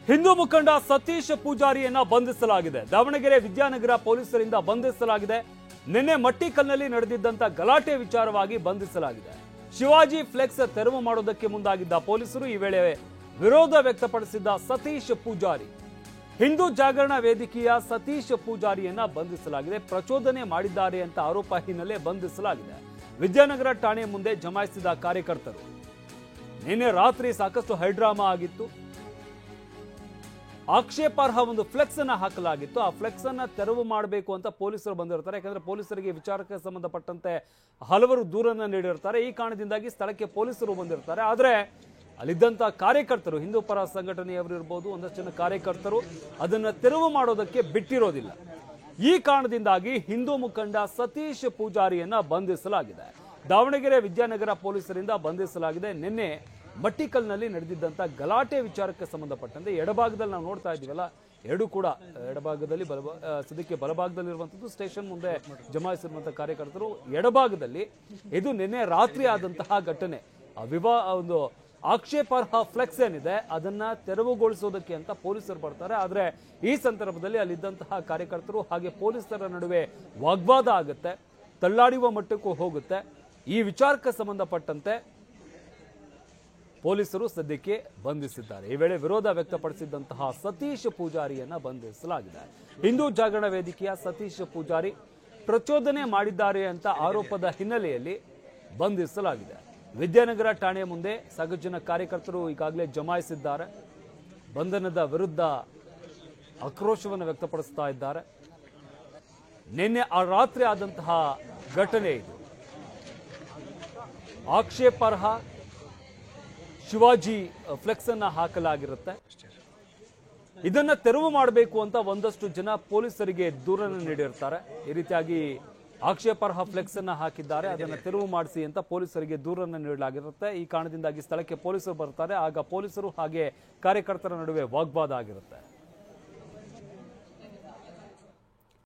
ಹಿಂದೂ ಮುಖಂಡ ಸತೀಶ್ ಪೂಜಾರಿಯನ್ನ ಬಂಧಿಸಲಾಗಿದೆ. ದಾವಣಗೆರೆ ವಿದ್ಯಾನಗರ ಪೊಲೀಸರಿಂದ ಬಂಧಿಸಲಾಗಿದೆ. ನಿನ್ನೆ ಮಟ್ಟಿಕಲ್ನಲ್ಲಿ ನಡೆದಿದ್ದಂತ ಗಲಾಟೆ ವಿಚಾರವಾಗಿ ಬಂಧಿಸಲಾಗಿದೆ. ಶಿವಾಜಿ ಫ್ಲೆಕ್ಸ್ ತೆರವು ಮಾಡೋದಕ್ಕೆ ಮುಂದಾಗಿದ್ದ ಪೊಲೀಸರು ಈ ವೇಳೆ ವಿರೋಧ ವ್ಯಕ್ತಪಡಿಸಿದ್ದ ಸತೀಶ್ ಪೂಜಾರಿ, ಹಿಂದೂ ಜಾಗರಣ ವೇದಿಕೆಯ ಸತೀಶ್ ಪೂಜಾರಿಯನ್ನ ಬಂಧಿಸಲಾಗಿದೆ. ಪ್ರಚೋದನೆ ಮಾಡಿದ್ದಾರೆ ಅಂತ ಆರೋಪ ಹಿನ್ನೆಲೆ ಬಂಧಿಸಲಾಗಿದೆ. ವಿದ್ಯಾನಗರ ಠಾಣೆ ಮುಂದೆ ಜಮಾಯಿಸಿದ ಕಾರ್ಯಕರ್ತರು. ನಿನ್ನೆ ರಾತ್ರಿ ಸಾಕಷ್ಟು ಹೈಡ್ರಾಮಾ ಆಗಿತ್ತು. ಆಕ್ಷೇಪಾರ್ಹ ಒಂದು ಫ್ಲೆಕ್ಸ್ ಅನ್ನ ಹಾಕಲಾಗಿತ್ತು. ಆ ಫ್ಲೆಕ್ಸ್ ಅನ್ನ ತೆರವು ಮಾಡಬೇಕು ಅಂತ ಪೊಲೀಸರು ಬಂದಿರ್ತಾರೆ. ಯಾಕಂದ್ರೆ ಪೊಲೀಸರಿಗೆ ವಿಚಾರಕ್ಕೆ ಸಂಬಂಧಪಟ್ಟಂತೆ ಹಲವರು ದೂರನ್ನ ನೀಡಿರ್ತಾರೆ. ಈ ಕಾರಣದಿಂದಾಗಿ ಸ್ಥಳಕ್ಕೆ ಪೊಲೀಸರು ಬಂದಿರ್ತಾರೆ. ಆದ್ರೆ ಅಲ್ಲಿದ್ದಂತ ಕಾರ್ಯಕರ್ತರು, ಹಿಂದೂ ಪರ ಸಂಘಟನೆಯವರು ಇರ್ಬೋದು, ಒಂದಷ್ಟು ಜನ ಕಾರ್ಯಕರ್ತರು ಅದನ್ನ ತೆರವು ಮಾಡೋದಕ್ಕೆ ಬಿಟ್ಟಿರೋದಿಲ್ಲ. ಈ ಕಾರಣದಿಂದಾಗಿ ಹಿಂದೂ ಮುಖಂಡ ಸತೀಶ್ ಪೂಜಾರಿಯನ್ನ ಬಂಧಿಸಲಾಗಿದೆ. ದಾವಣಗೆರೆ ವಿದ್ಯಾನಗರ ಪೊಲೀಸರಿಂದ ಬಂಧಿಸಲಾಗಿದೆ. ನಿನ್ನೆ ಮಟ್ಟಿಕಲ್ನಲ್ಲಿ ನಡೆದಿದ್ದಂತ ಗಲಾಟೆ ವಿಚಾರಕ್ಕೆ ಸಂಬಂಧಪಟ್ಟಂತೆ ಎಡಭಾಗದಲ್ಲಿ ನಾವು ನೋಡ್ತಾ ಇದ್ದೀವಲ್ಲ, ಎರಡೂ ಕೂಡ ಎಡಭಾಗದಲ್ಲಿ ಸದ್ಯಕ್ಕೆ ಬಲಭಾಗದಲ್ಲಿರುವಂಥದ್ದು ಸ್ಟೇಷನ್ ಮುಂದೆ ಜಮಾಯಿಸಿರುವಂತಹ ಕಾರ್ಯಕರ್ತರು. ಎಡಭಾಗದಲ್ಲಿ ಇದು ನಿನ್ನೆ ರಾತ್ರಿ ಆದಂತಹ ಘಟನೆ. ಒಂದು ಆಕ್ಷೇಪಾರ್ಹ ಫ್ಲೆಕ್ಸ್ ಏನಿದೆ ಅದನ್ನ ತೆರವುಗೊಳಿಸೋದಕ್ಕೆ ಅಂತ ಪೊಲೀಸರು ಬರ್ತಾರೆ. ಆದ್ರೆ ಈ ಸಂದರ್ಭದಲ್ಲಿ ಅಲ್ಲಿದ್ದಂತಹ ಕಾರ್ಯಕರ್ತರು ಹಾಗೆ ಪೊಲೀಸರ ನಡುವೆ ವಾಗ್ವಾದ ಆಗುತ್ತೆ, ತಳ್ಳಾಡಿಯುವ ಮಟ್ಟಕ್ಕೂ ಹೋಗುತ್ತೆ. ಈ ವಿಚಾರಕ್ಕೆ ಸಂಬಂಧಪಟ್ಟಂತೆ ಪೊಲೀಸರು ಸದ್ಯಕ್ಕೆ ಬಂಧಿಸಿದ್ದಾರೆ. ಈ ವೇಳೆ ವಿರೋಧ ವ್ಯಕ್ತಪಡಿಸಿದಂತಹ ಸತೀಶ್ ಪೂಜಾರಿಯನ್ನ ಬಂಧಿಸಲಾಗಿದೆ. ಹಿಂದೂ ಜಾಗರಣ ವೇದಿಕೆಯ ಸತೀಶ್ ಪೂಜಾರಿ ಪ್ರಚೋದನೆ ಮಾಡಿದ್ದಾರೆ ಅಂತ ಆರೋಪದ ಹಿನ್ನೆಲೆಯಲ್ಲಿ ಬಂಧಿಸಲಾಗಿದೆ. ವಿದ್ಯಾನಗರ ಠಾಣೆ ಮುಂದೆ ಸಾಕಷ್ಟು ಜನ ಕಾರ್ಯಕರ್ತರು ಈಗಾಗಲೇ ಜಮಾಯಿಸಿದ್ದಾರೆ. ಬಂಧನದ ವಿರುದ್ಧ ಆಕ್ರೋಶವನ್ನು ವ್ಯಕ್ತಪಡಿಸ್ತಾ ಇದ್ದಾರೆ. ನಿನ್ನೆ ಆ ರಾತ್ರಿ ಆದಂತಹ ಘಟನೆ ಇದು. ಆಕ್ಷೇಪಾರ್ಹ ಶಿವಾಜಿ ಫ್ಲೆಕ್ಸ್ ಅನ್ನ ಹಾಕಲಾಗಿರುತ್ತೆ. ಇದನ್ನ ತೆರವು ಮಾಡಬೇಕು ಅಂತ ಒಂದಷ್ಟು ಜನ ಪೊಲೀಸರಿಗೆ ದೂರನ್ನು ನೀಡಿರ್ತಾರೆ. ಈ ರೀತಿಯಾಗಿ ಆಕ್ಷೇಪಾರ್ಹ ಫ್ಲೆಕ್ಸ್ ಅನ್ನ ಹಾಕಿದ್ದಾರೆ, ಅದನ್ನ ತೆರವು ಮಾಡಿಸಿ ಅಂತ ಪೊಲೀಸರಿಗೆ ದೂರನ್ನು ನೀಡಲಾಗಿರುತ್ತೆ. ಈ ಕಾರಣದಿಂದಾಗಿ ಸ್ಥಳಕ್ಕೆ ಪೊಲೀಸರು ಬರ್ತಾರೆ. ಆಗ ಪೊಲೀಸರು ಹಾಗೆ ಕಾರ್ಯಕರ್ತರ ನಡುವೆ ವಾಗ್ವಾದ ಆಗಿರುತ್ತೆ.